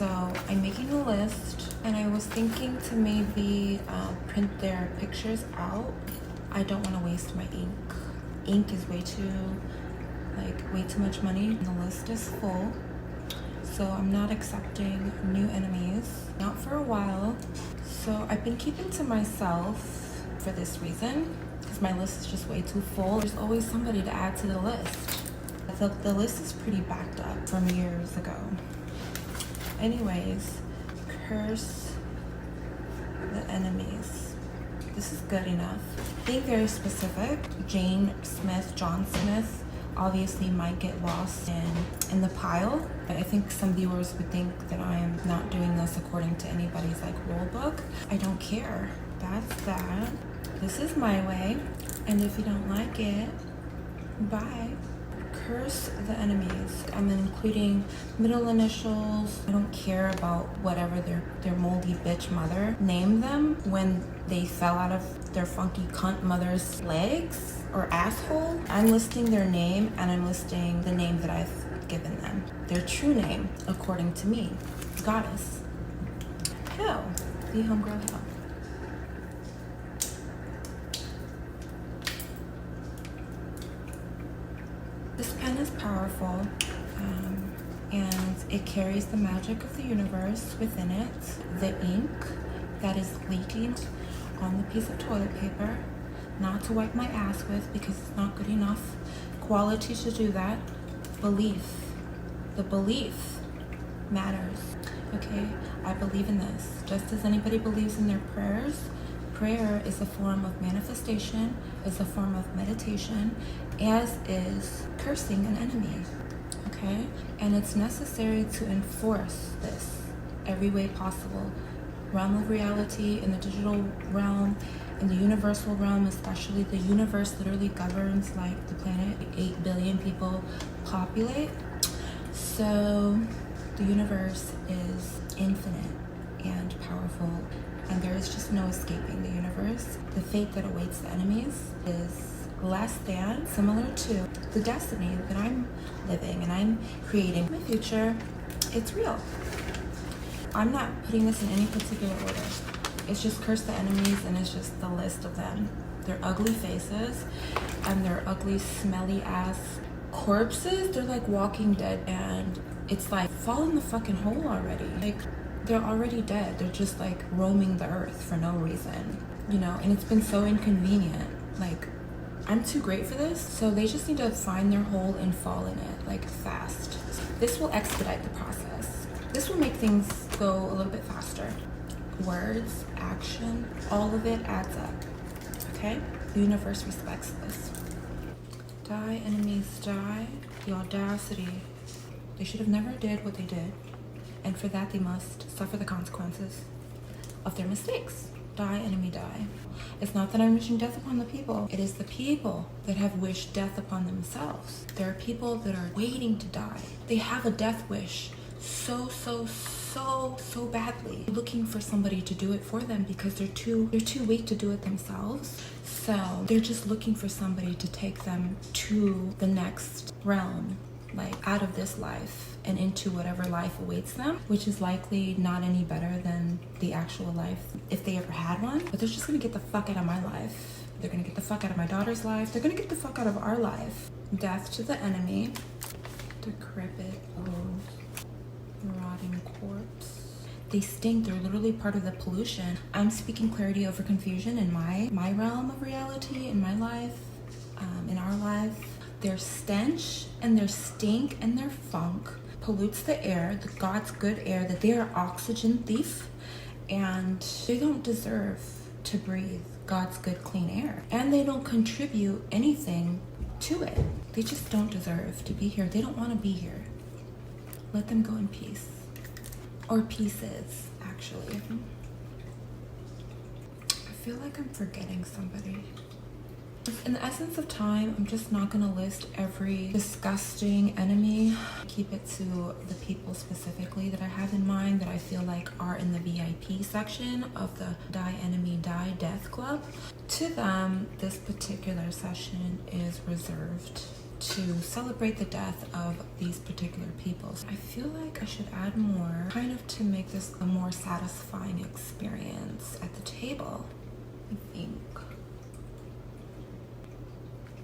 So I'm making a list, and I was thinking to maybe print their pictures out. I don't want to waste my ink. Ink is way too much money. The list is full, so I'm not accepting new enemies, not for a while. So I've been keeping to myself for this reason, because my list is just way too full. There's always somebody to add to the list. The list is pretty backed up from years ago. Anyways, curse the enemies. This is good enough. Being very specific, Jane Smith, John Smith, obviously might get lost in the pile. I think some viewers would think that I am not doing this according to anybody's rule book. I don't care. That's that. This is my way, and if you don't like it, bye. Curse the enemies. I'm including middle initials. I don't care about whatever their moldy bitch mother named them when they fell out of their funky cunt mother's legs or asshole. I'm listing their name, and I'm listing the name that I've given them. Their true name, according to me. Goddess. Hell. The homegirl hell. This pen is powerful, and it carries the magic of the universe within it. The ink that is leaking on the piece of toilet paper, not to wipe my ass with because it's not good enough quality to do that. Belief. The belief matters, okay? I believe in this. Just as anybody believes in their prayers, prayer is a form of manifestation, is a form of meditation, as is cursing an enemy, okay? And it's necessary to enforce this every way possible. Realm of reality, in the digital realm, in the universal realm, especially. The universe literally governs the planet. 8 billion people populate. So the universe is infinite and powerful, and there is just no escaping the universe. The fate that awaits the enemies is less than, similar to the destiny that I'm living and I'm creating. My future, it's real. I'm not putting this in any particular order. It's just curse the enemies, and it's just the list of them. Their ugly faces and their ugly, smelly ass corpses. They're like Walking Dead, and it's fall in the fucking hole already. They're already dead. They're just roaming the earth for no reason, and it's been so inconvenient. I'm too great for this, so they just need to find their hole and fall in it, fast. This will expedite the process. This will make things go a little bit faster. Words, action, all of it adds up, okay? The universe respects this. Die, enemies, die. The audacity. They should have never did what they did, and for that they must suffer the consequences of their mistakes. Die, enemy, die. It's not that I'm wishing death upon the people. It is the people that have wished death upon themselves. There are people that are waiting to die. They have a death wish so badly, looking for somebody to do it for them because they're too weak to do it themselves. So they're just looking for somebody to take them to the next realm, out of this life and into whatever life awaits them, which is likely not any better than the actual life if they ever had one. But they're just gonna get the fuck out of my life. They're gonna get the fuck out of my daughter's life. They're gonna get the fuck out of our life. Death to the enemy. Decrepit, old, rotting corpse. They stink. They're literally part of the pollution. I'm speaking clarity over confusion in my realm of reality, in my life, in our life. Their stench and their stink and their funk pollutes the air, the God's good air, that they are oxygen thief, and they don't deserve to breathe God's good clean air, and they don't contribute anything to it. They just don't deserve to be here. They don't want to be here. Let them go in peace, or pieces, actually. I feel like I'm forgetting somebody. In the essence of time, I'm just not going to list every disgusting enemy. Keep it to the people specifically that I have in mind that I feel are in the VIP section of the Die Enemy Die Death Club. To them, this particular session is reserved. to celebrate the death of these particular people. I feel like I should add more, kind of to make this a more satisfying experience at the table. I think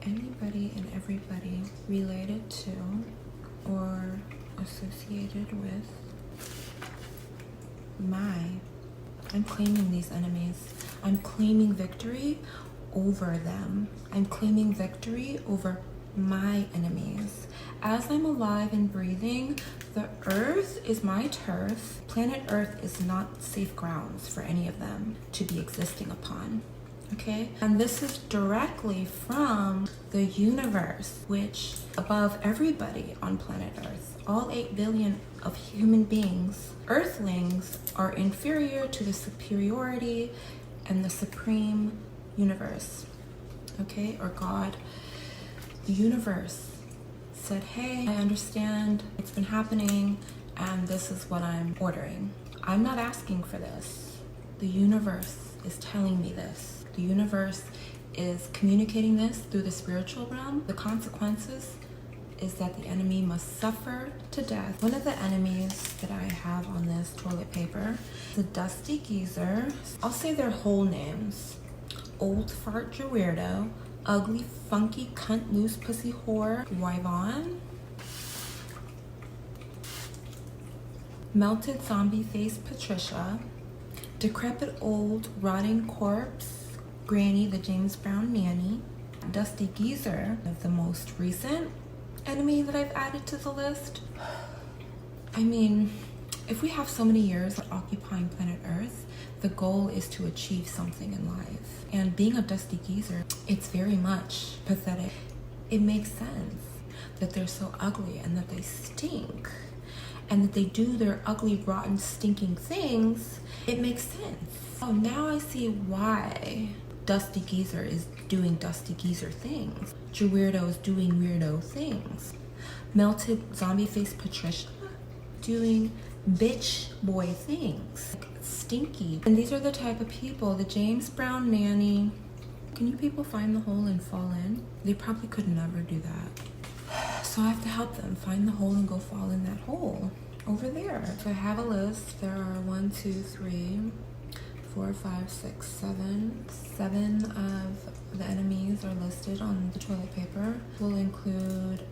anybody and everybody related to or associated with I'm claiming these enemies. I'm claiming victory over them. I'm claiming victory over my enemies. As I'm alive and breathing, the earth is my turf. Planet Earth is not safe grounds for any of them to be existing upon. Okay? And this is directly from the universe, which above everybody on planet Earth, all 8 billion of human beings, earthlings, are inferior to the superiority and the supreme universe. Okay? Or God. The universe said, hey, I understand it's been happening and this is what I'm ordering. I'm not asking for this. The universe is telling me this. The universe is communicating this through the spiritual realm. The consequences is that the enemy must suffer to death. One of the enemies that I have on this toilet paper is a dusty geezer. I'll say their whole names. Old fart weirdo, ugly funky cunt loose pussy whore Wyvon, melted zombie face Patricia, decrepit old rotting corpse Granny the James Brown nanny, dusty geezer of the most recent enemy that I've added to the list. I mean, if we have so many years occupying planet Earth, the goal is to achieve something in life. And being a dusty geezer, it's very much pathetic. It makes sense that they're so ugly and that they stink and that they do their ugly, rotten, stinking things. It makes sense. Oh, now I see why Dusty Geezer is doing Dusty Geezer things. Weirdo is doing weirdo things. Melted zombie face Patricia doing bitch boy things. Like, stinky. And these are the type of people, the James Brown nanny. Can you people find the hole and fall in? They probably could never do that. So I have to help them find the hole and go fall in that hole over there. So I have a list. There are 1, 2, 3, 4, 5, 6, 7. 7 of the enemies are listed on the toilet paper. Will include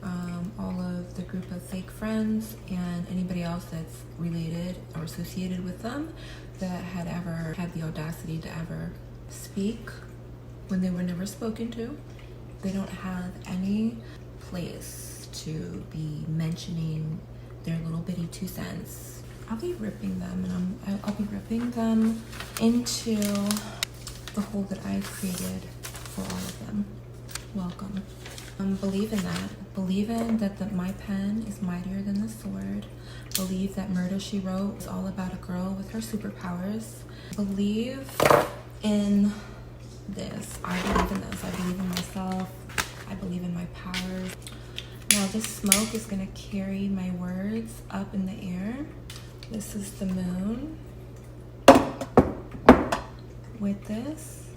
all of the group of fake friends and anybody else that's related or associated with them that had ever had the audacity to ever speak when they were never spoken to. They don't have any place to be mentioning their little bitty 2 cents. I'll be ripping them, and I'll be ripping them into the hole that I created for all of them. Welcome. Believe in that. Believe in that my pen is mightier than the sword. Believe that Murder, She Wrote is all about a girl with her superpowers. Believe in this. I believe in this. I believe in myself. I believe in my powers. Now this smoke is gonna carry my words up in the air. This is the moon. With this,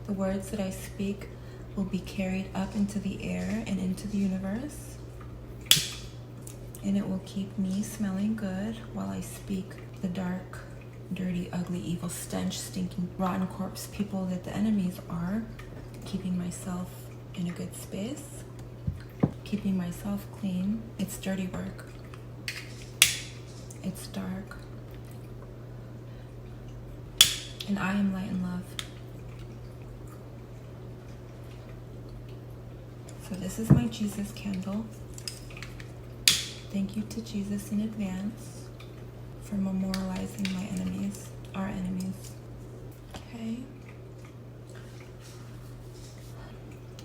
the words that I speak will be carried up into the air and into the universe. And it will keep me smelling good while I speak the dark, dirty, ugly, evil, stench, stinking, rotten corpse people that the enemies are. Keeping myself in a good space. Keeping myself clean. It's dirty work. It's dark. And I am light and love. So this is my Jesus candle. Thank you to Jesus in advance for memorializing my enemies, our enemies. Okay.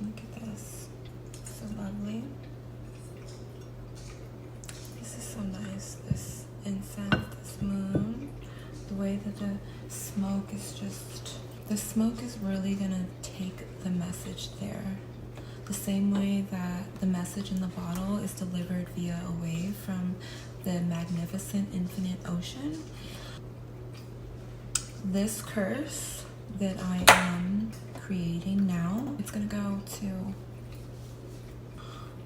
Look at this. So lovely. This is so nice. This incense, this moon, the way that the smoke is just, the smoke is really gonna take the message there. The same way that the message in the bottle is delivered via a wave from the magnificent infinite ocean. This curse that I am creating now, it's gonna go to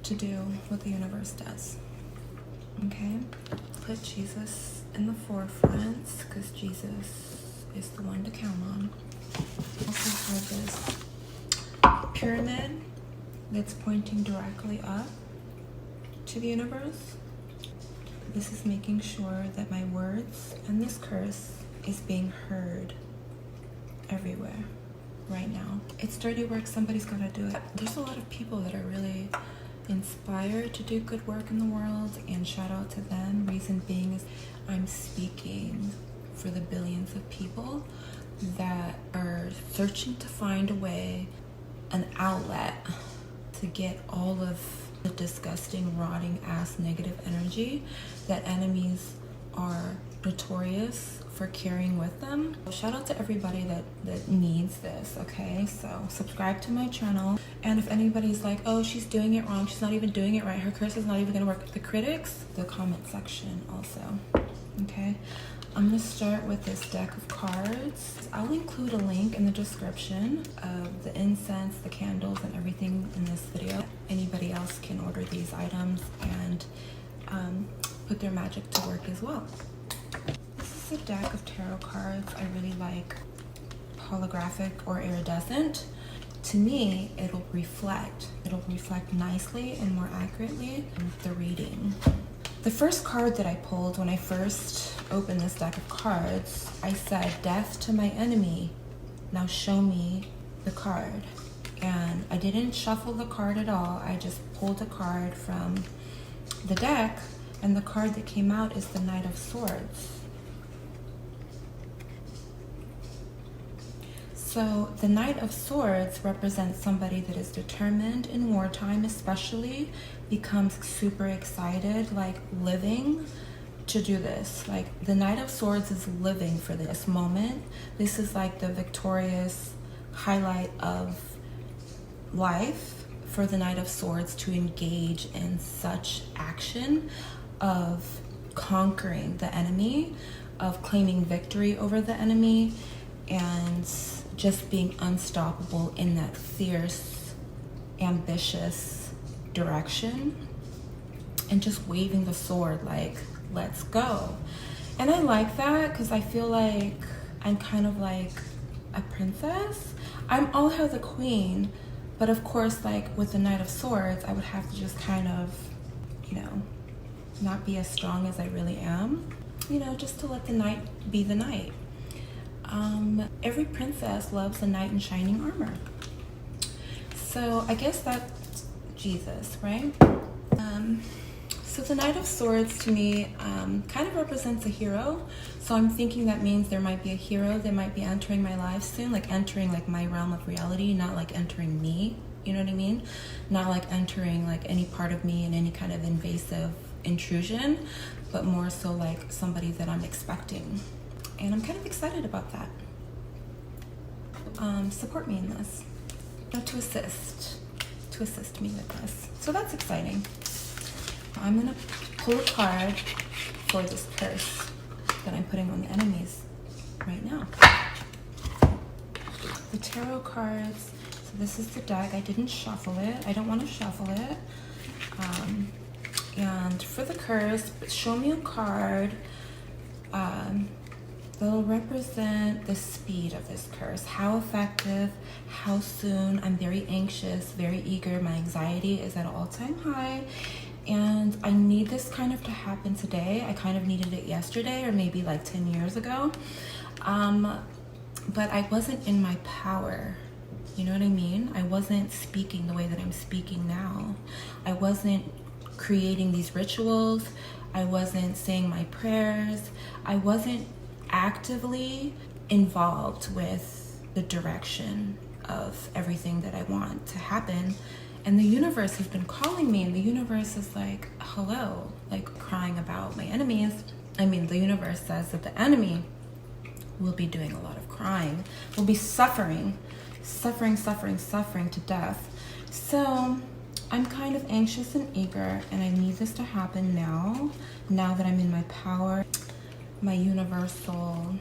to do what the universe does. Okay? Put Jesus in the forefront because Jesus is the one to count on. Also have this pyramid that's pointing directly up to the universe. This is making sure that my words and this curse is being heard everywhere right now. It's dirty work, somebody's gotta do it. There's a lot of people that are really inspired to do good work in the world, and shout out to them. Reason being is I'm speaking for the billions of people that are searching to find a way, an outlet to get all of the disgusting, rotting ass negative energy that enemies are notorious for carrying with them. Shout out to everybody that needs this, okay? So subscribe to my channel. And if anybody's like, oh, she's doing it wrong, she's not even doing it right, her curse is not even gonna work, the critics, the comment section also, okay? I'm gonna start with this deck of cards. I'll include a link in the description of the incense, the candles, and everything in this video. Anybody else can order these items and put their magic to work as well. This is a deck of tarot cards. I really like holographic or iridescent. To me, it'll reflect nicely and more accurately in the reading. The first card that I pulled when I first opened this deck of cards, I said, death to my enemy. Now show me the card. And I didn't shuffle the card at all. I just pulled a card from the deck, and the card that came out is the Knight of Swords. So the Knight of Swords represents somebody that is determined in wartime, especially, becomes super excited, like living to do this. Like the Knight of Swords is living for this moment. This is like the victorious highlight of life for the Knight of Swords to engage in such action of conquering the enemy, of claiming victory over the enemy, and just being unstoppable in that fierce, ambitious direction, and just waving the sword like, let's go. And I like that because I feel like I'm kind of like a princess. I'm also the queen, but of course, like with the Knight of Swords, I would have to just kind of, you know, not be as strong as I really am, you know, just to let the knight be the knight. Every princess loves a knight in shining armor. So I guess that's Jesus, right? So the Knight of Swords to me kind of represents a hero. So I'm thinking that means there might be a hero that might be entering my life soon, like entering like my realm of reality, not like entering me, you know what I mean? Not like entering like any part of me in any kind of invasive intrusion, but more so like somebody that I'm expecting. And I'm kind of excited about that. Support me in this, to assist me with this. So that's exciting. I'm gonna pull a card for this curse that I'm putting on the enemies right now. The tarot cards, so this is the deck. I didn't shuffle it. I don't want to shuffle it. And for the curse, show me a card that'll represent the speed of this curse. How effective, how soon. I'm very anxious, very eager. My anxiety is at an all-time high. And I need this kind of to happen today. I kind of needed it yesterday or maybe like 10 years ago. But I wasn't in my power. You know what I mean? I wasn't speaking the way that I'm speaking now. I wasn't creating these rituals. I wasn't saying my prayers. I wasn't actively involved with the direction of everything that I want to happen. And the universe has been calling me, and the universe is like, hello, like crying about my enemies. I mean, the universe says that the enemy will be doing a lot of crying, will be suffering to death. So I'm kind of anxious and eager, and I need this to happen now that I'm in my power, my universal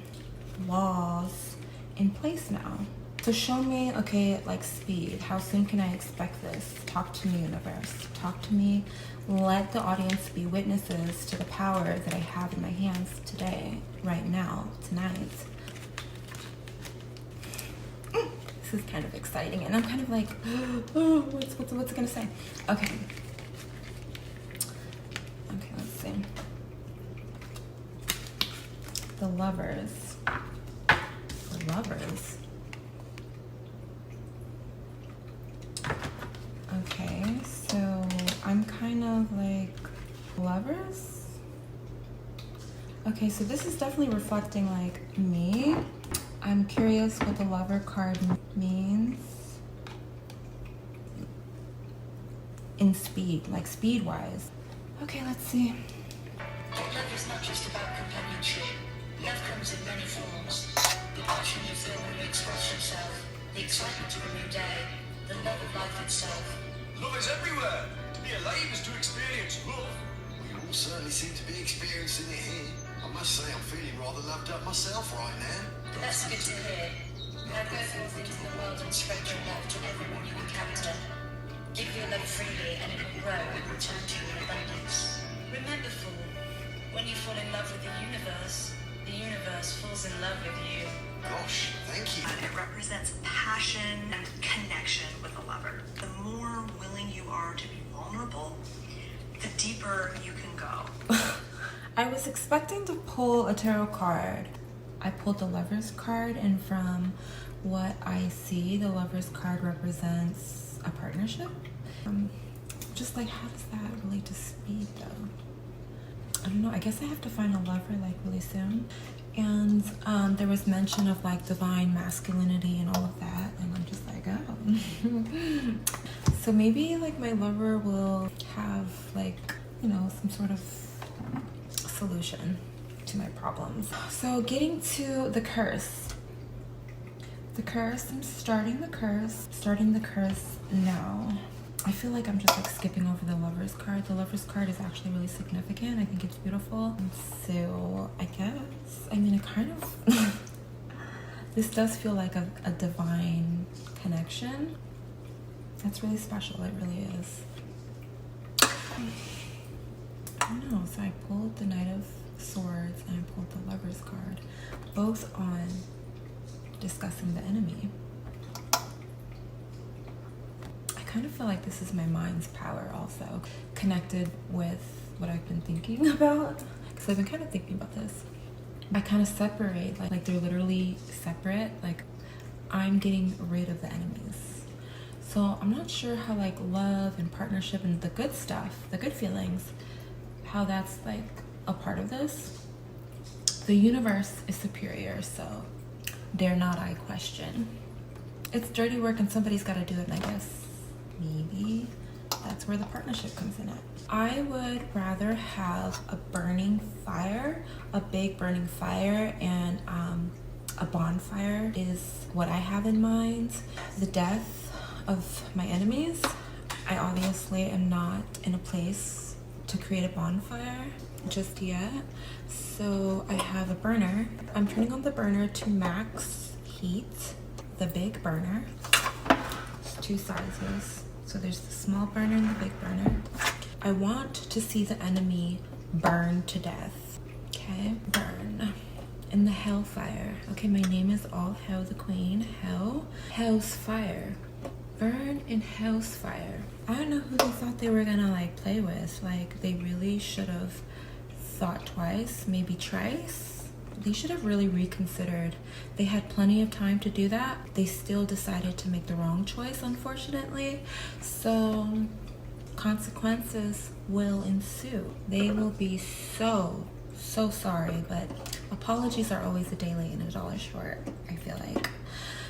laws in place now. So show me, okay, like speed. How soon can I expect this? Talk to me, universe. Talk to me. Let the audience be witnesses to the power that I have in my hands today, right now, tonight. This is kind of exciting, and I'm kind of like, oh, what's it gonna say? Okay. Okay, let's see. The Lovers. The Lovers. Okay, so I'm kind of like Lovers. Okay, so this is definitely reflecting like me. I'm curious what the Lover card means in speed, like speed-wise. Okay, let's see. Love is not just about companionship. Love comes in many forms. The passion you feel when you express yourself, the excitement of a new day, the love of life itself. Love is everywhere. To be alive is to experience love. Well, you all certainly seem to be experiencing it here. I must say I'm feeling rather loved up myself right now. That's good to hear. Now go forth into the world and spread your love to everyone you encounter. Give your love freely and it will grow and return to you in abundance. Remember, fool, when you fall in love with the universe falls in love with you. Gosh, thank you. It represents passion and connection with a lover. The more willing you are to be vulnerable, the deeper you can go. I was expecting to pull a tarot card. I pulled the Lovers card, and from what I see, the Lovers card represents a partnership. Just like, how does that relate to speed though? I don't know, I guess I have to find a lover like really soon. And there was mention of like divine masculinity and all of that, and I'm just like, oh. So maybe like my lover will have like, you know, some sort of solution to my problems. So getting to the curse. The curse, I'm starting the curse now. I feel like I'm just like skipping over the Lovers card. The Lovers card is actually really significant. I think it's beautiful. And so I guess, I mean, it kind of, this does feel like a divine connection. That's really special, it really is. I don't know, so I pulled the Knight of Swords and I pulled the Lovers card, both on discussing the enemy. I kind of feel like this is my mind's power also, connected with what I've been thinking about, because I've been kind of thinking about this. I kind of separate, like they're literally separate, like I'm getting rid of the enemies. So I'm not sure how like love and partnership and the good stuff, the good feelings, how that's like a part of this. The universe is superior, so dare not I question. It's dirty work and somebody's got to do it, and I guess maybe that's where the partnership comes in at. I would rather have a burning fire, a big burning fire, and a bonfire is what I have in mind. The death of my enemies. I obviously am not in a place to create a bonfire just yet. So I have a burner. I'm turning on the burner to max heat, the big burner. It's two sizes. So there's the small burner and the big burner. I want to see the enemy burn to death. Okay, burn. In the hellfire. Okay, my name is All Hell the Queen. Hell. Hell's fire. Burn in hell's fire. I don't know who they thought they were gonna like play with. Like they really should have thought twice, maybe thrice. They should have really reconsidered. They had plenty of time to do that. They still decided to make the wrong choice, unfortunately. So consequences will ensue. They will be so sorry, but apologies are always a day late and a dollar short, I feel like.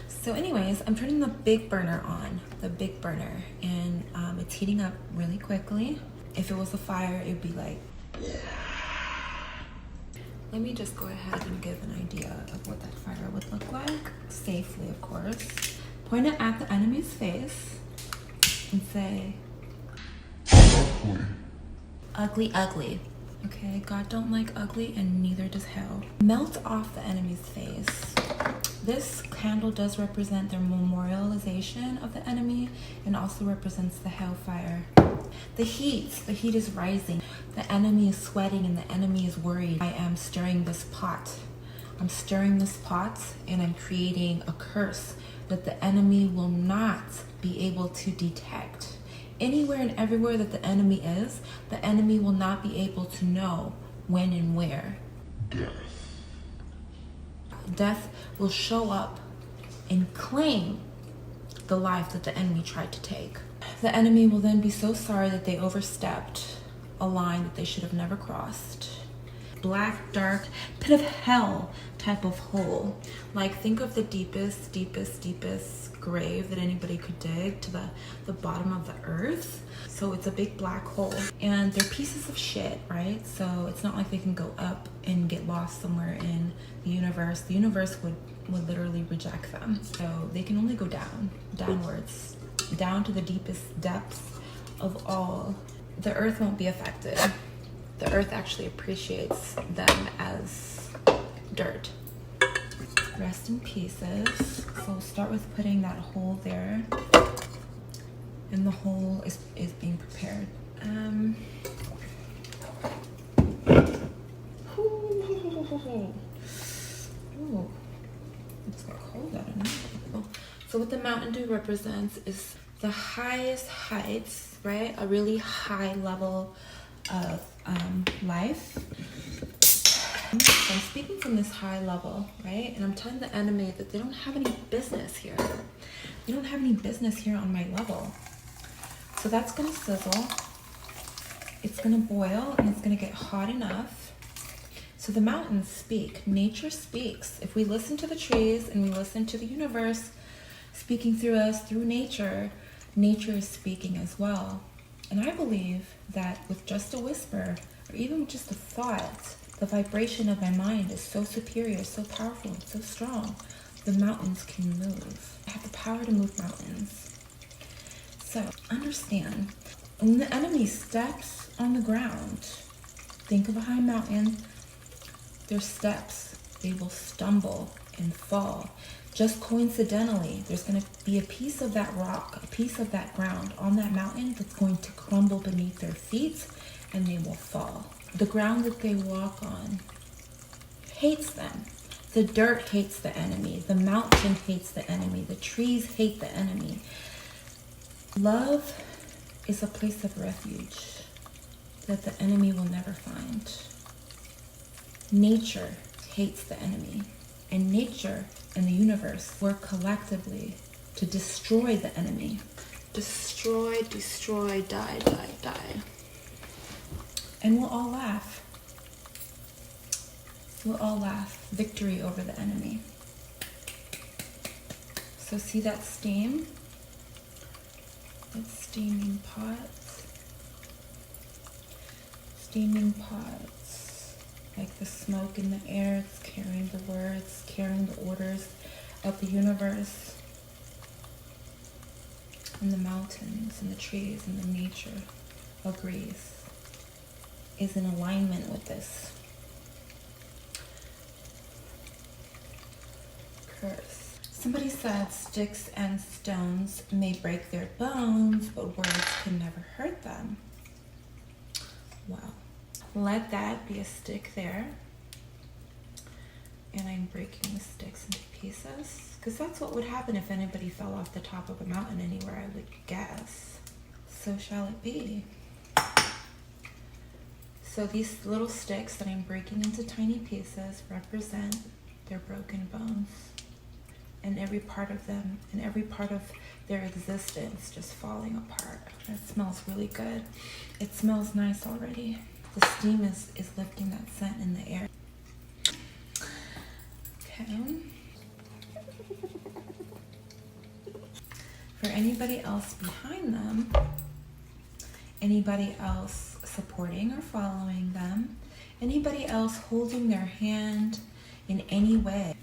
So anyways, I'm turning the big burner on, the big burner, and it's heating up really quickly. If it was a fire, it'd be like, let me just go ahead and give an idea of what that fire would look like, safely of course. Point it at the enemy's face and say, ugly, ugly. Okay, God don't like ugly and neither does hell. Melt off the enemy's face. This candle does represent their memorialization of the enemy and also represents the hellfire. The heat is rising. The enemy is sweating and the enemy is worried. I am stirring this pot. I'm stirring this pot and I'm creating a curse that the enemy will not be able to detect. Anywhere and everywhere that the enemy is, the enemy will not be able to know when and where. Death will show up and claim the life that the enemy tried to take. The enemy will then be so sorry that they overstepped a line that they should have never crossed. Black, dark, pit of hell type of hole. Like, think of the deepest grave that anybody could dig to the bottom of the earth. So it's a big black hole. And they're pieces of shit, right? So it's not like they can go up and get lost somewhere in the universe. The universe would literally reject them. So they can only go downwards, down to the deepest depths of all. The earth won't be affected. The earth actually appreciates them as dirt. Rest in pieces. So we'll start with putting that hole there. And the hole is being prepared. Ooh, it's got cold out of it. So what the Mountain Dew represents is the highest heights, right? A really high level of life. So I'm speaking from this high level, right? And I'm telling the enemy that they don't have any business here. They don't have any business here on my level. So that's gonna sizzle. It's gonna boil and it's gonna get hot enough. So the mountains speak, nature speaks. If we listen to the trees and we listen to the universe speaking through us, through nature, nature is speaking as well. And I believe that with just a whisper, or even with just a thought, the vibration of my mind is so superior, so powerful, and so strong. The mountains can move. I have the power to move mountains. So understand, when the enemy steps on the ground, think of a high mountain, their steps, they will stumble and fall. Just coincidentally, there's going to be a piece of that rock, a piece of that ground on that mountain that's going to crumble beneath their feet and they will fall. The ground that they walk on hates them. The dirt hates the enemy. The mountain hates the enemy. The trees hate the enemy. Love is a place of refuge that the enemy will never find. Nature hates the enemy. And nature and the universe work collectively to destroy the enemy. Destroy, destroy, die, die, die. And we'll all laugh. We'll all laugh. Victory over the enemy. So see that steam? That steaming pot. Steaming pots. Like the smoke in the air, it's carrying the words, carrying the orders of the universe. And the mountains and the trees and the nature agrees. Is in alignment with this curse. Somebody said sticks and stones may break their bones, but words can never hurt them. Well, let that be a stick there. And I'm breaking the sticks into pieces, because that's what would happen if anybody fell off the top of a mountain anywhere, I would guess. So shall it be. So these little sticks that I'm breaking into tiny pieces represent their broken bones and every part of them and every part of their existence just falling apart. That smells really good. It smells nice already. The steam is lifting that scent in the air. Okay. For anybody else behind them, anybody else supporting or following them, anybody else holding their hand in any way,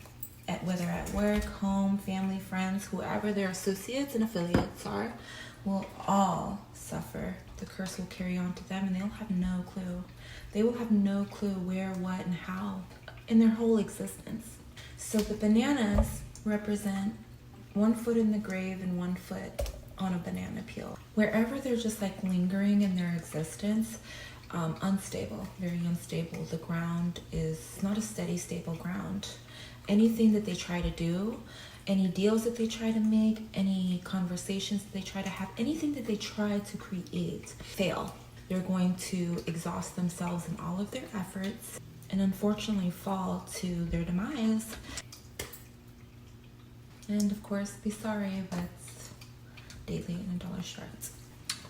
whether at work, home, family, friends, whoever their associates and affiliates are, will all suffer. The curse will carry on to them and they'll have no clue. They will have no clue where, what, and how in their whole existence. So the bananas represent 1 foot in the grave and 1 foot on a banana peel. Wherever they're just like lingering in their existence, unstable, very unstable. The ground is not a steady, stable ground. Anything that they try to do, any deals that they try to make, any conversations that they try to have, anything that they try to create, fail. They're going to exhaust themselves in all of their efforts and unfortunately fall to their demise. And of course, be sorry, but daily and $1 short.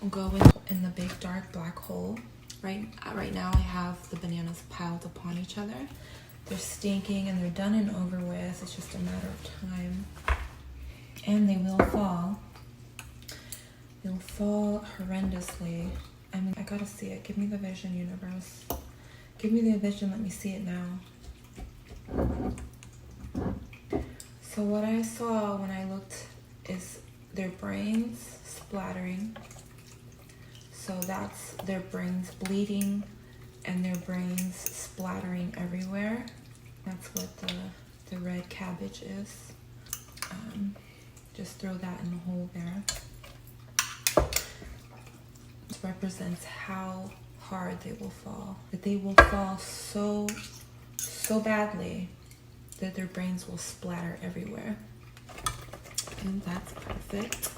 I'll go in the big dark black hole. Right now I have the bananas piled upon each other. They're stinking and they're done and over with. It's just a matter of time. And they will fall. They'll fall horrendously. I mean, I gotta see it. Give me the vision, universe. Give me the vision. Let me see it now. So what I saw when I looked is their brains splattering. So that's their brains bleeding and their brains splattering everywhere. That's what the red cabbage is. Just throw that in the hole there. This represents how hard they will fall. That they will fall so badly that their brains will splatter everywhere. And that's perfect.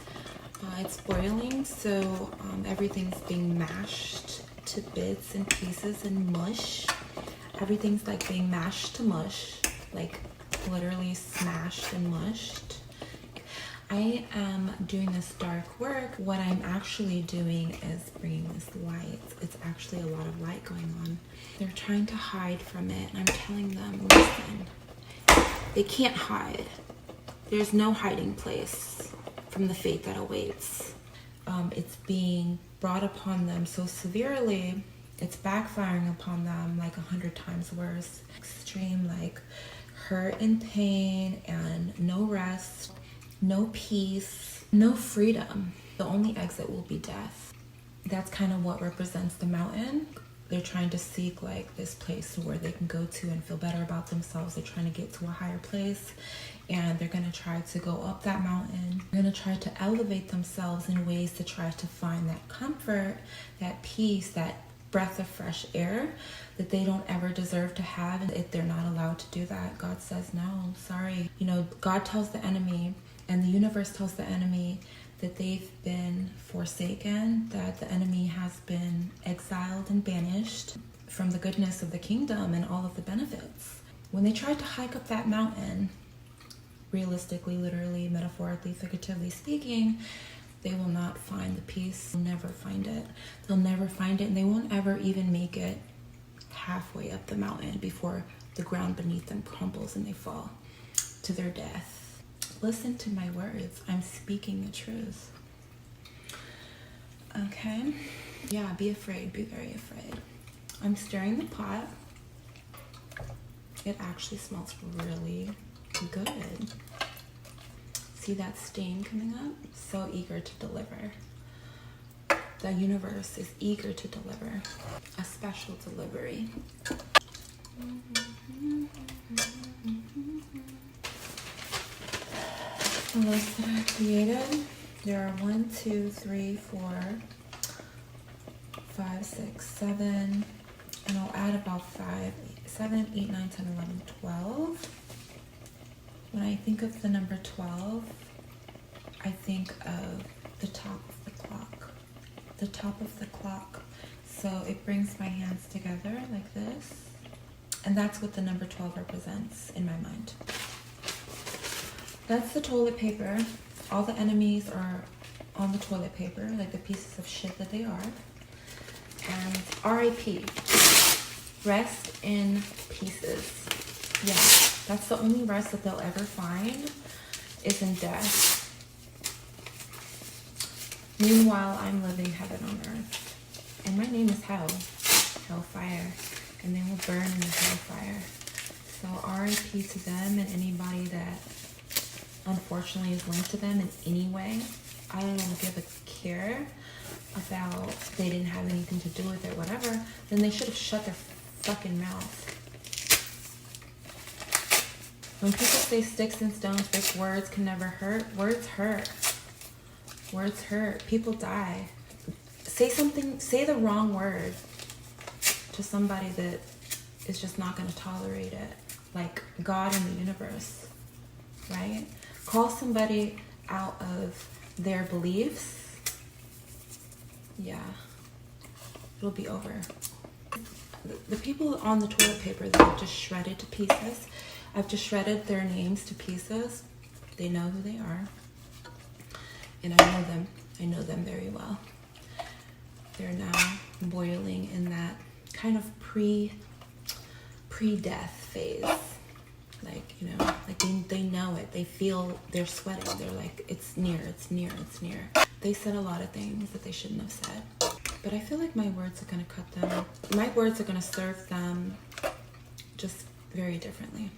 It's boiling, so everything's being mashed to bits and pieces and mush. Everything's like being mashed to mush, like literally smashed and mushed. I am doing this dark work. What I'm actually doing is bringing this light. It's actually a lot of light going on. They're trying to hide from it, and I'm telling them, listen, they can't hide. There's no hiding place from the fate that awaits. It's being brought upon them so severely, it's backfiring upon them like 100 times worse. Extreme like hurt and pain and no rest, no peace, no freedom. The only exit will be death. That's kind of what represents the mountain. They're trying to seek like this place where they can go to and feel better about themselves. They're trying to get to a higher place, and they're going to try to go up that mountain. They're going to try to elevate themselves in ways to try to find that comfort, that peace, that breath of fresh air that they don't ever deserve to have. And if they're not allowed to do that, God says, no, sorry. You know, God tells the enemy and the universe tells the enemy that they've been forsaken, that the enemy has been exiled and banished from the goodness of the kingdom and all of the benefits. When they tried to hike up that mountain, realistically, literally, metaphorically, figuratively speaking, they will not find the peace. They'll never find it. They'll never find it, and they won't ever even make it halfway up the mountain before the ground beneath them crumbles and they fall to their death. Listen to my words. I'm speaking the truth. Okay? Yeah, be afraid. Be very afraid. I'm stirring the pot. It actually smells really good. See that stain coming up? So eager to deliver. The universe is eager to deliver. A special delivery. The list that I created, there are 1, 2, 3, 4, 5, 6, 7, and I'll add about 5, 7, 8, 9, 10, 11, 12. When I think of the number 12, I think of the top of the clock. The top of the clock. So it brings my hands together like this. And that's what the number 12 represents in my mind. That's the toilet paper. All the enemies are on the toilet paper, like the pieces of shit that they are. And R.I.P. Rest in pieces. Yeah, that's the only rest that they'll ever find is in death. Meanwhile, I'm living heaven on earth. And my name is Hell. Hellfire. And they will burn in the hellfire. So R.I.P. to them and anybody that unfortunately is linked to them in any way. I don't give a care about they didn't have anything to do with it, whatever. Then they should have shut their fucking mouth. When people say sticks and stones break, words can never hurt. Words hurt. Words hurt. People die. Say the wrong word to somebody that is just not going to tolerate it. Like God in the universe, right? Call somebody out of their beliefs. Yeah, it'll be over. The people on the toilet paper that I've just shredded to pieces, I've just shredded their names to pieces. They know who they are. And I know them. I know them very well. They're now boiling in that kind of pre-death phase. Like, you know, like they know it. They feel, they're sweating. They're like, it's near, it's near, it's near. They said a lot of things that they shouldn't have said. But I feel like my words are going to cut them. My words are going to serve them just very differently.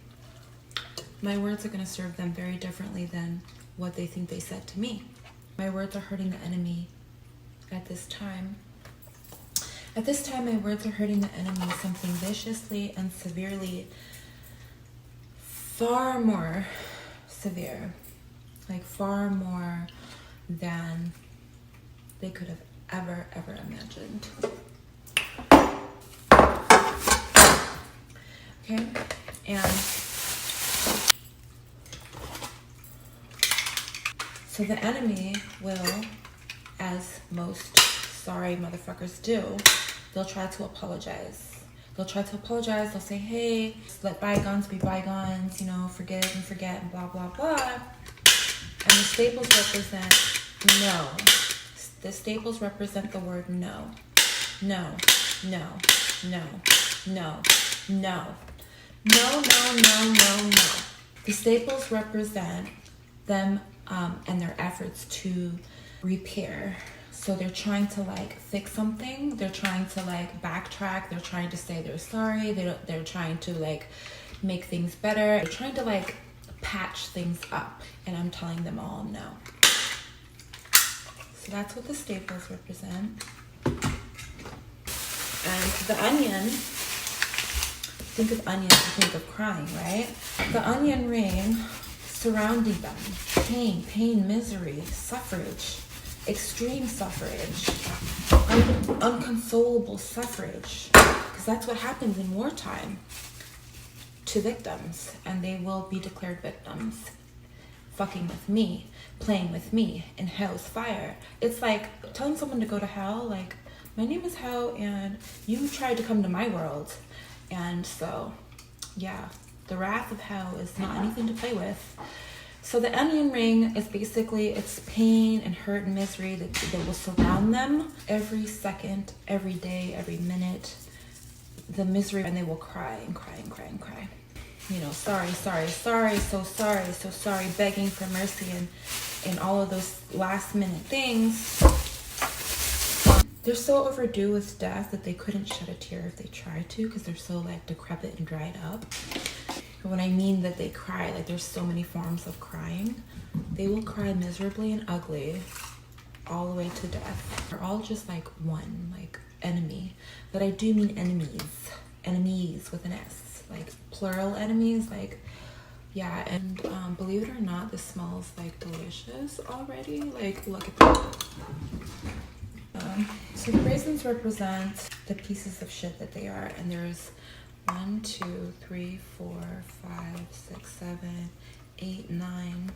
My words are going to serve them very differently than what they think they said to me. My words are hurting the enemy at this time. At this time, my words are hurting the enemy something viciously and severely, far more severe, like far more than they could have ever imagined. Okay, and so the enemy will, as most sorry motherfuckers do, they'll try to apologize. They'll try to apologize. They'll say, hey, let bygones be bygones, you know, forgive and forget and blah, blah, blah. And the staples represent no. The staples represent the word no. No, no, no, no, no. No, no, no, no, no. The staples represent them and their efforts to repair. So they're trying to like fix something. They're trying to like backtrack. They're trying to say they're sorry. They're trying to like make things better. They're trying to like patch things up. And I'm telling them all no. So that's what the staples represent. And the onion, think of onions, you think of crying, right? The onion ring surrounding them. Pain, misery, suffrage. Extreme suffrage, unconsolable suffrage, because that's what happens in wartime to victims, and they will be declared victims. Fucking with me, playing with me in hell's fire. It's like telling someone to go to hell, like, my name is Hell, and you tried to come to my world, and so, yeah, the wrath of hell is not anything to play with. So the onion ring is basically, it's pain and hurt and misery that will surround them every second, every day, every minute. The misery, and they will cry and cry and cry and cry. You know, sorry, sorry, sorry, so sorry, begging for mercy and all of those last minute things. They're so overdue with death that they couldn't shed a tear if they tried to, because they're so like decrepit and dried up. When I mean that they cry, like there's so many forms of crying. They will cry miserably and ugly all the way to death. They're all just like one, like enemy. But I do mean enemies. Enemies with an S. Like plural enemies, like, yeah. And believe it or not, this smells like delicious already. Like, look at that. So the raisins represent the pieces of shit that they are. And there's 1, 2, 3, 4, 5, 6, 7, 8, 9,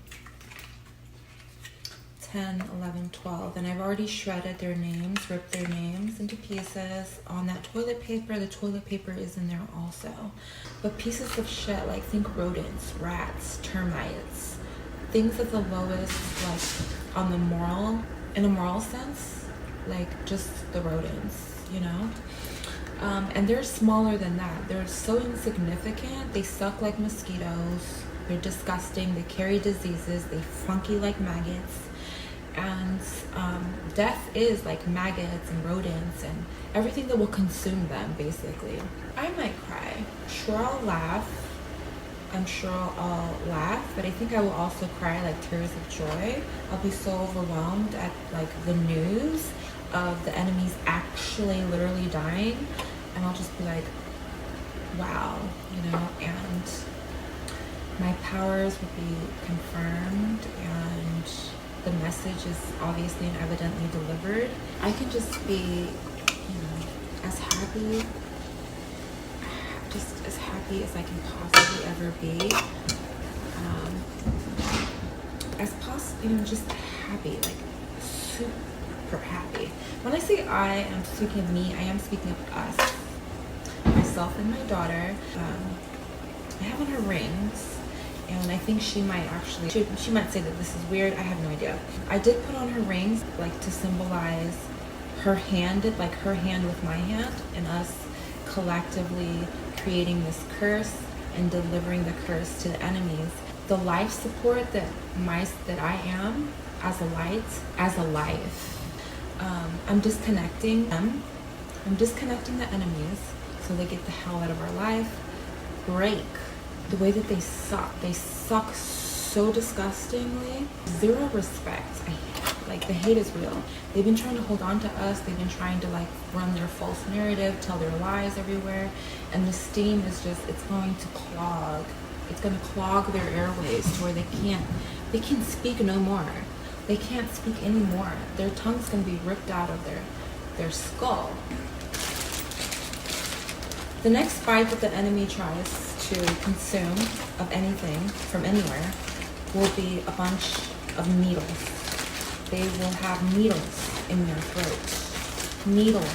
10, 11, 12. And I've already shredded their names, ripped their names into pieces on that toilet paper. The toilet paper is in there also. But pieces of shit, like think rodents, rats, termites, things of the lowest, like on the moral, in a moral sense, like just the rodents, you know? And they're smaller than that. They're so insignificant. They suck like mosquitoes. They're disgusting. They carry diseases. They funky like maggots. And death is like maggots and rodents and everything that will consume them, basically. I might cry. Sure, I'll laugh. I'm sure I'll laugh, but I think I will also cry like tears of joy. I'll be so overwhelmed at like the news of the enemies actually literally dying, and I'll just be like, wow, you know. And my powers will be confirmed and the message is obviously and evidently delivered. I can just be, as happy, just as happy as I can possibly ever be. Just happy, like super happy. When I say I am speaking of me, I am speaking of us, myself and my daughter. I have on her rings, and I think she might actually, she might say that this is weird. I have no idea. I did put on her rings like to symbolize her hand, like her hand with my hand, and us collectively creating this curse and delivering the curse to the enemies. The life support that I am as a light, as a life. I'm disconnecting them. I'm disconnecting the enemies so they get the hell out of our life. Break. The way that they suck so disgustingly. Zero respect. The hate is real. They've been trying to hold on to us. They've been trying to run their false narrative, tell their lies everywhere. And the steam is it's going to clog. It's going to clog their airways to where they can speak no more. They can't speak anymore. Their tongue's going to be ripped out of their skull. The next bite that the enemy tries to consume of anything from anywhere will be a bunch of needles. They will have needles in their throat. Needles.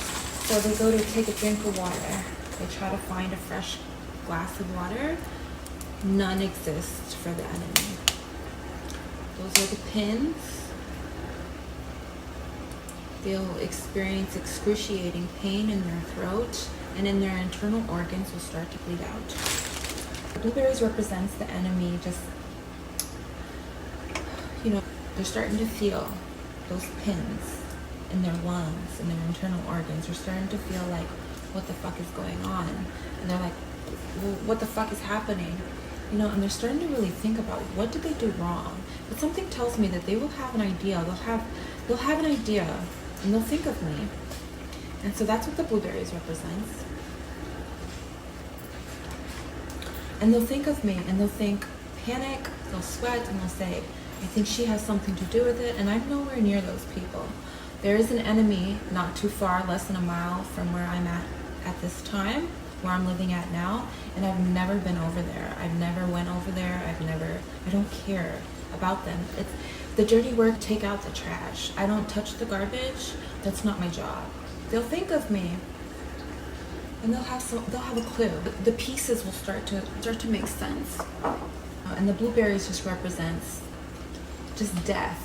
So they go to take a drink of water. They try to find a fresh glass of water. None exists for the enemy. Those are the pins. They'll experience excruciating pain in their throat, and in their internal organs will start to bleed out. The blueberries represents the enemy they're starting to feel those pins in their lungs, in their internal organs. They're starting to feel like, what the fuck is going on? And they're like, well, what the fuck is happening? And they're starting to really think about, what did they do wrong? But something tells me that they will have an idea. They'll have an idea, and they'll think of me. And so that's what the blueberries represents. And they'll think of me, and they'll think panic, they'll sweat, and they'll say, I think she has something to do with it, and I'm nowhere near those people. There is an enemy not too far, less than a mile from where I'm at this time, where I'm living at now, and I've never been over there. I've never went over there. I don't care about them. It's the dirty work, take out the trash. I don't touch the garbage. That's not my job. They'll think of me, and they'll have a clue. The pieces will start to make sense. And the blueberries just represents just death.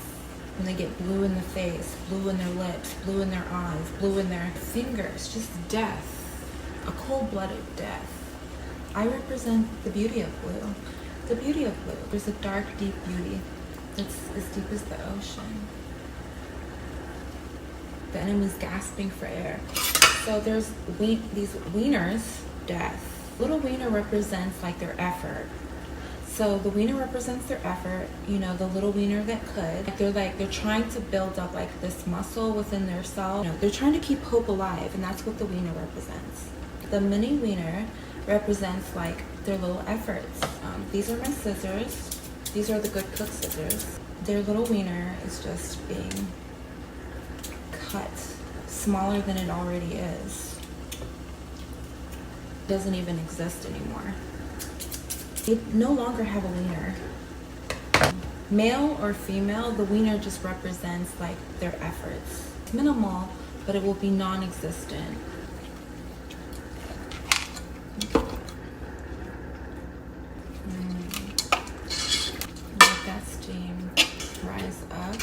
When they get blue in the face, blue in their lips, blue in their eyes, blue in their fingers, just death. A cold-blooded death. I represent the beauty of blue. The beauty of blue. There's a dark, deep beauty that's as deep as the ocean. The enemy's gasping for air. So there's these wieners, death. Little wiener represents their effort. So the wiener represents their effort, the little wiener that could. They're trying to build up this muscle within their cell. They're trying to keep hope alive, and that's what the wiener represents. The mini wiener represents their little efforts. These are my scissors. These are the Good Cook scissors. Their little wiener is just being cut smaller than it already is. It doesn't even exist anymore. They no longer have a wiener. Male or female, the wiener just represents their efforts. It's minimal, but it will be non-existent. Let that steam rise up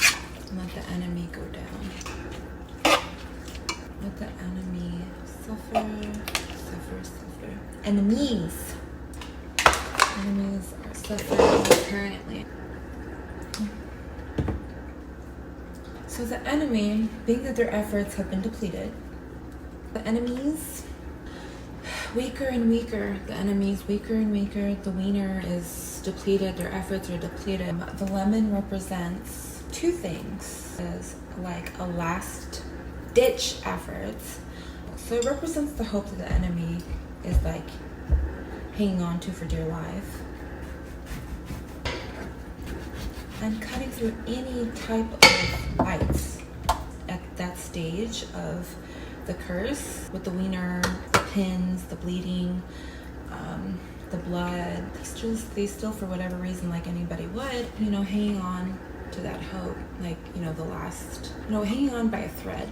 and let the enemy go down. Let the enemy suffer. Enemies are suffering currently. So the enemy, being that their efforts have been depleted, the enemies weaker and weaker. The enemy's weaker and weaker. The wiener is depleted. Their efforts are depleted. The lemon represents two things. It's a last ditch effort. So it represents the hope that the enemy is hanging on to for dear life. I'm cutting through any type of lights at that stage of the curse with the wiener, the pins, the bleeding, the blood. They still, for whatever reason, like anybody would, you know, hanging on to that hope, like, you know, the last, you know, hanging on by a thread,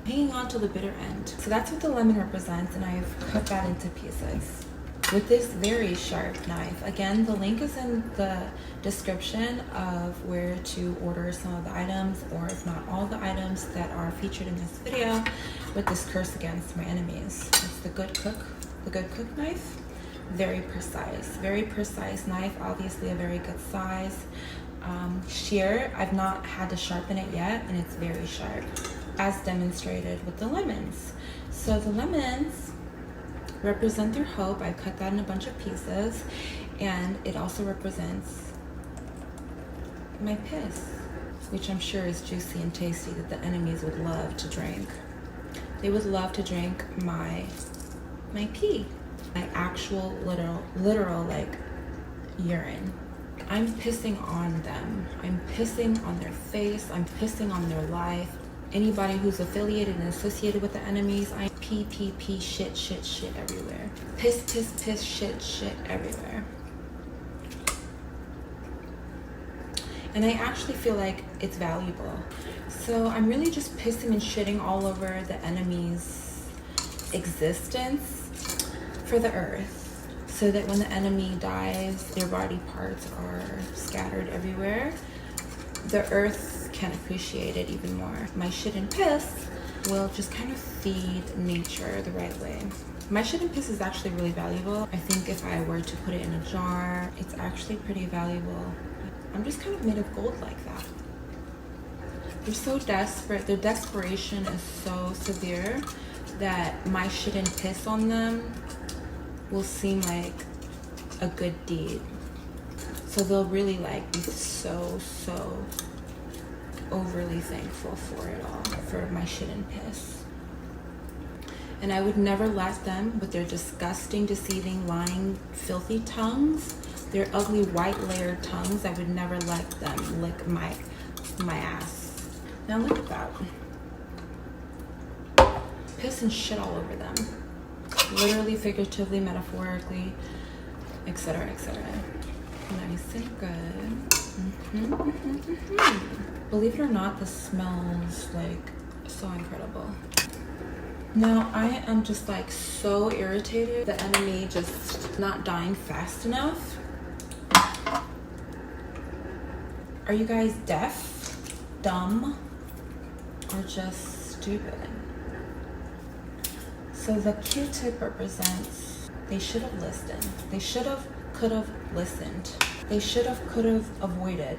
hanging on till the bitter end. So that's what the lemon represents, and I've cut that into pieces with this very sharp knife. Again, the link is in the description of where to order some of the items, or if not all the items that are featured in this video with this curse against my enemies. It's the Good Cook knife. Very precise knife, obviously a very good size. Shear, I've not had to sharpen it yet, and it's very sharp, as demonstrated with the lemons. So the lemons represent their hope. I cut that in a bunch of pieces, and it also represents my piss, which I'm sure is juicy and tasty, that the enemies would love to drink. They would love to drink my pee, my actual literal like urine. I'm pissing on them. I'm pissing on their face. I'm pissing on their life. Anybody who's affiliated and associated with the enemies, I pee, shit everywhere. Piss, shit everywhere. And I actually feel like it's valuable. So I'm really just pissing and shitting all over the enemy's existence for the earth, so that when the enemy dies, their body parts are scattered everywhere. The earth can appreciate it even more. My shit and piss will just kind of feed nature the right way. My shit and piss is actually really valuable. I think if I were to put it in a jar, it's actually pretty valuable. I'm just kind of made of gold like that. They're so desperate. Their desperation is so severe that my shit and piss on them will seem like a good deed. So they'll really like be so overly thankful for it all, for my shit and piss. And I would never let them, with their disgusting, deceiving, lying, filthy tongues, their ugly white layered tongues, I would never let them lick my ass. Now look at that. Piss and shit all over them. Literally, figuratively, metaphorically, etc., etc. Nice and good. Believe it or not, this smells like so incredible. Now I am just like so irritated. The enemy just not dying fast enough. Are you guys deaf, dumb, or just stupid? So the Q-tip represents, they should have listened. They should have, could have listened. They should have, could have avoided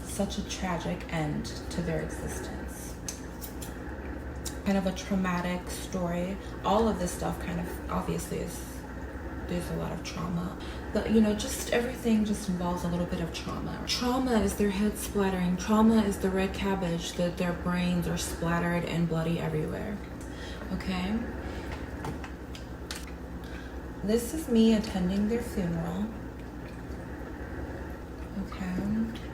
such a tragic end to their existence. Kind of a traumatic story. All of this stuff kind of obviously is, there's a lot of trauma. But you know, just everything just involves a little bit of trauma. Trauma is their head splattering. Trauma is the red cabbage, that their brains are splattered and bloody everywhere. Okay? This is me attending their funeral. Okay?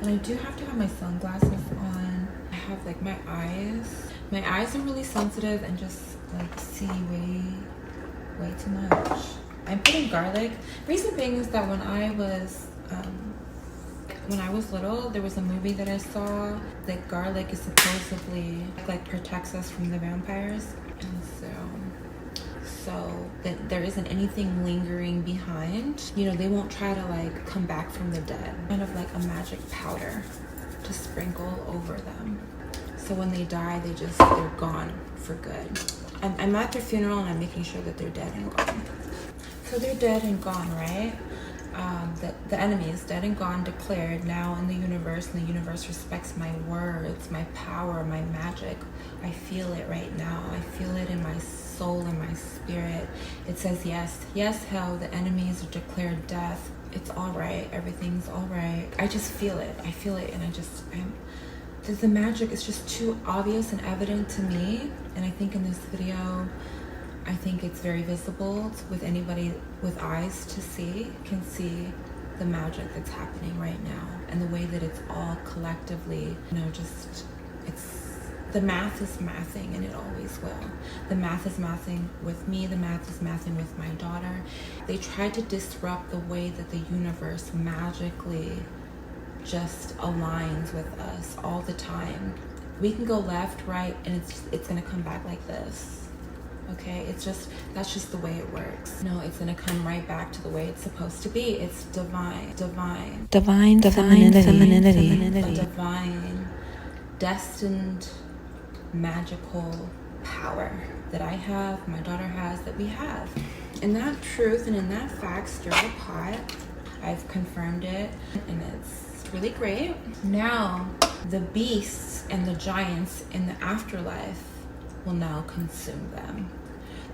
And I do have to have my sunglasses on. I have like my eyes are really sensitive and just like see way too much. I'm putting garlic. Reason being is that when I was little, there was a movie that I saw that garlic is supposedly like protects us from the vampires, and so that there isn't anything lingering behind. You know, they won't try to like come back from the dead. Kind of like a magic powder to sprinkle over them. So when they die, they're gone for good. I'm at their funeral and I'm making sure that they're dead and gone. So they're dead and gone, right? The enemy is dead and gone, declared now in the universe, and the universe respects my words, my power, my magic. I feel it right now. I feel it in my soul and my spirit. It says yes, hell, the enemies are declared death. It's all right. Everything's all right. I just feel it. I feel it, and the magic is just too obvious and evident to me. And I think in this video, I think it's very visible with anybody with eyes to see, can see the magic that's happening right now and the way that it's all collectively, just the math is mathing, and it always will. The math is mathing with me, the math is mathing with my daughter. They try to disrupt the way that the universe magically just aligns with us all the time. We can go left, right, and it's gonna come back like this. Okay, that's just the way it works. No, it's gonna come right back to the way it's supposed to be. It's divine femininity. A divine, destined, magical power that I have, my daughter has, that we have. In that truth and in that fact, stir the pot. I've confirmed it, and it's really great. Now, the beasts and the giants in the afterlife will now consume them.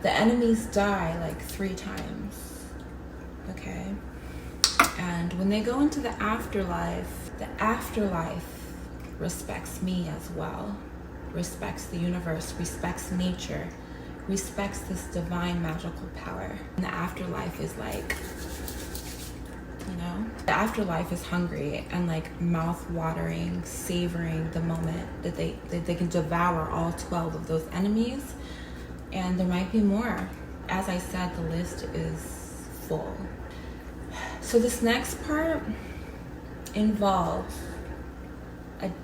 The enemies die like 3 times, okay? And when they go into the afterlife respects me as well, respects the universe, respects nature, respects this divine magical power. And the afterlife is like, the afterlife is hungry and like mouth-watering, savoring the moment that they can devour all 12 of those enemies, and there might be more. As I said, the list is full. So this next part involves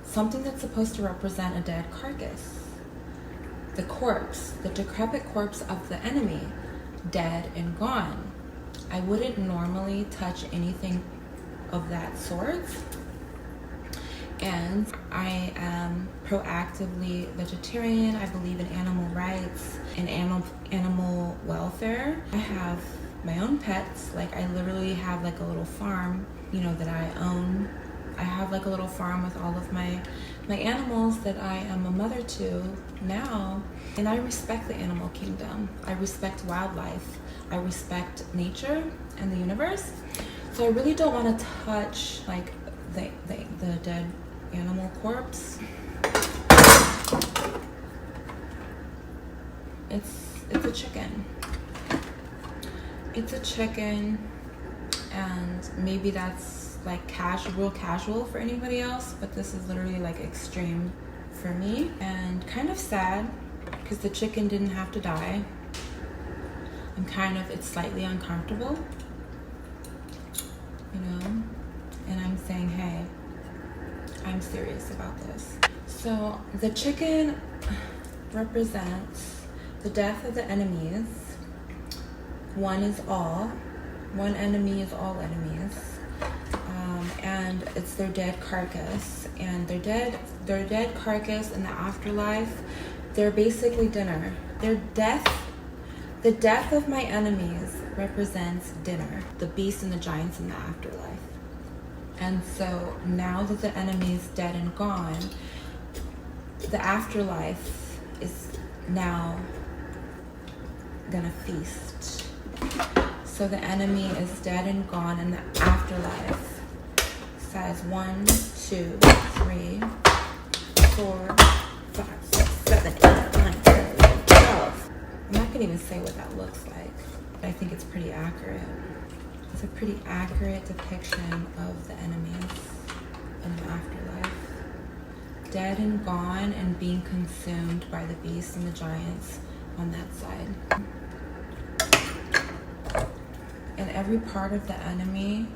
something that's supposed to represent a dead carcass. The corpse, the decrepit corpse of the enemy, dead and gone. I wouldn't normally touch anything of that sort, and I am proactively vegetarian. I believe in animal rights and animal welfare. I have my own pets. Like, I literally have like a little farm, that I own. I have like a little farm with all of my animals that I am a mother to now, and I respect the animal kingdom. I respect wildlife. I respect nature and the universe. So I really don't want to touch like the dead animal corpse. It's a chicken. It's a chicken, and maybe that's like real casual for anybody else, but this is literally like extreme for me, and kind of sad because the chicken didn't have to die. It's slightly uncomfortable, and I'm saying, hey, I'm serious about this. So the chicken represents the death of the enemies. One enemy is all enemies, and it's their dead carcass, and their dead carcass in the afterlife, they're basically dinner. The death of my enemies represents dinner, the beasts and the giants in the afterlife. And so now that the enemy's dead and gone, the afterlife is now gonna feast. So the enemy is dead and gone, and the afterlife says 1, 2, 3, 4, 5, 6, 7, 8, 9, 10, 11, 12. I'm not gonna even say what that looks like. I think it's pretty accurate. It's a pretty accurate depiction of the enemies in the afterlife. Dead and gone and being consumed by the beasts and the giants on that side. And every part of the enemy,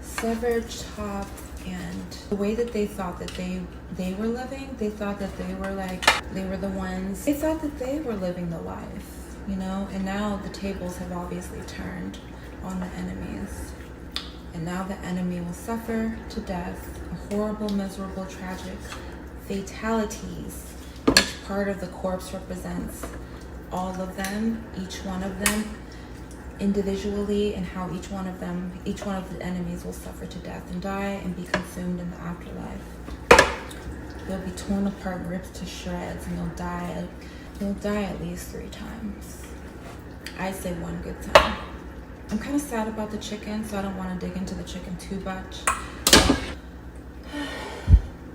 severed, chopped, and the way that they thought that they were living, they thought that they were the ones, they thought that they were living the life, and now the tables have obviously turned on the enemies. And now the enemy will suffer to death, a horrible, miserable, tragic fatalities. Each part of the corpse represents all of them, each one of them individually, and how each one of the enemies will suffer to death and die and be consumed in the afterlife. They'll be torn apart, ripped to shreds, and they'll die at least 3 times. I'd say 1 good time. I'm kind of sad about the chicken, so I don't want to dig into the chicken too much.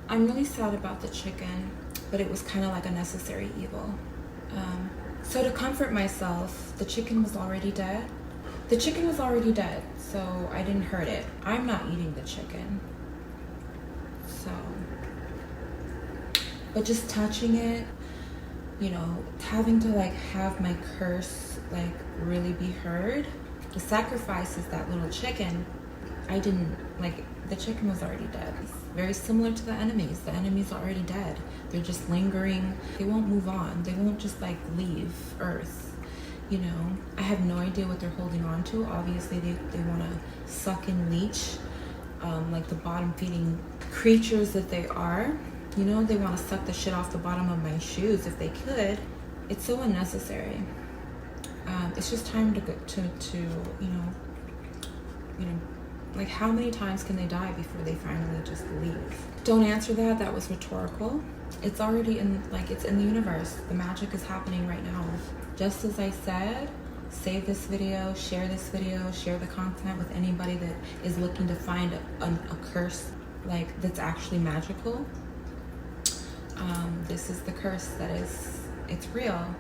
I'm really sad about the chicken, but it was kind of like a necessary evil. So to comfort myself, the chicken was already dead. The chicken was already dead, so I didn't hurt it. I'm not eating the chicken. So, but just touching it, you know, having to like have my curse like really be heard. The sacrifice is that little chicken. I didn't, like, the chicken was already dead. It's very similar to the enemies. The enemies are already dead. They're just lingering. They won't move on. They won't just like leave Earth. You know, I have no idea what they're holding on to. Obviously, they want to suck and leech, like the bottom feeding creatures that they are. You know, they want to suck the shit off the bottom of my shoes if they could. It's so unnecessary. It's just time to go to you know, like how many times can they die before they finally just leave? Don't answer that. That was rhetorical. It's already in, like, it's in the universe. The magic is happening right now. Just as I said, save this video, share the content with anybody that is looking to find a curse like that's actually magical. This is the curse that is, it's real.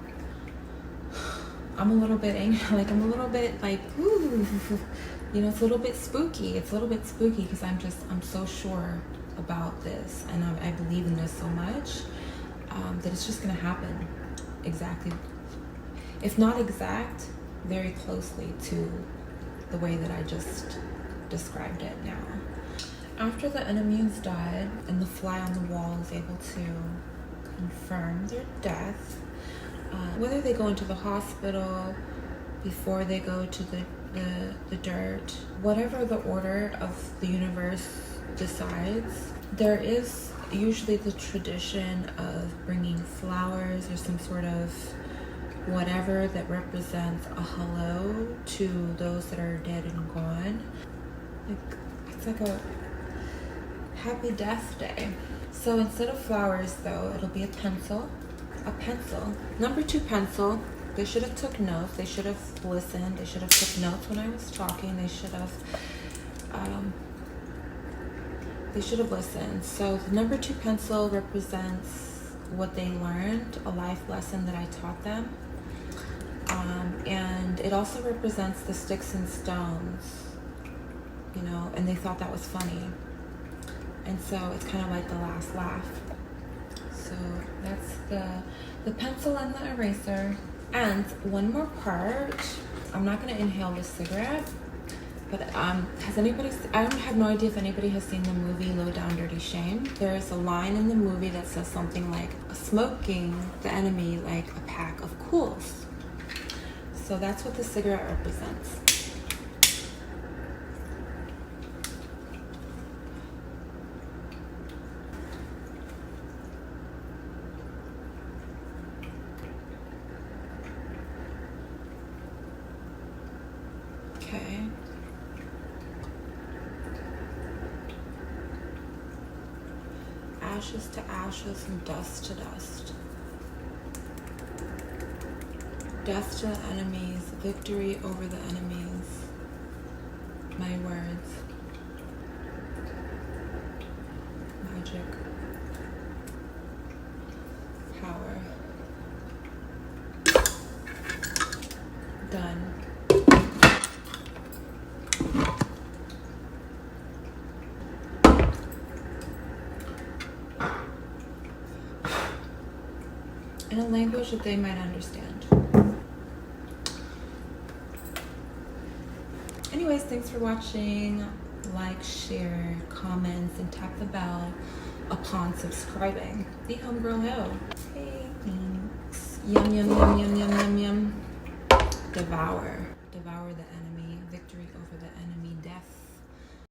I'm a little bit angry, like I'm a little bit like, ooh, you know, it's a little bit spooky. It's a little bit spooky because I'm so sure about this, and I believe in this so much that it's just gonna happen exactly, if not exact, very closely to the way that I just described it now. After the enemies died and the fly on the wall is able to confirm their death, whether they go into the hospital, before they go to the dirt, whatever the order of the universe decides, there is usually the tradition of bringing flowers or some sort of whatever that represents a hello to those that are dead and gone. Like, it's like a happy death day. So instead of flowers though, it'll be a pencil. Number 2 pencil. They should have took notes. They should have listened. They should have took notes when I was talking. They should have listened. So the number 2 pencil represents what they learned, a life lesson that I taught them. And it also represents the sticks and stones, you know, and they thought that was funny. And so it's kind of like the last laugh. So that's the pencil and the eraser. And one more part, I'm not gonna inhale this cigarette, but has anybody, I have no idea if anybody has seen the movie Low Down Dirty Shame. There's a line in the movie that says something like, smoking the enemy like a pack of cools. So that's what the cigarette represents. Okay. Ashes to ashes and dust to dust. Death to the enemies, victory over the enemies. My words. Magic. Power. Done. In a language that they might understand. Anyways, thanks for watching. Like, share, comments, and tap the bell upon subscribing. The Homegirl Ho. Hey, thanks. Yum, yum, yum, yum, yum, yum, yum. Devour. Devour the enemy.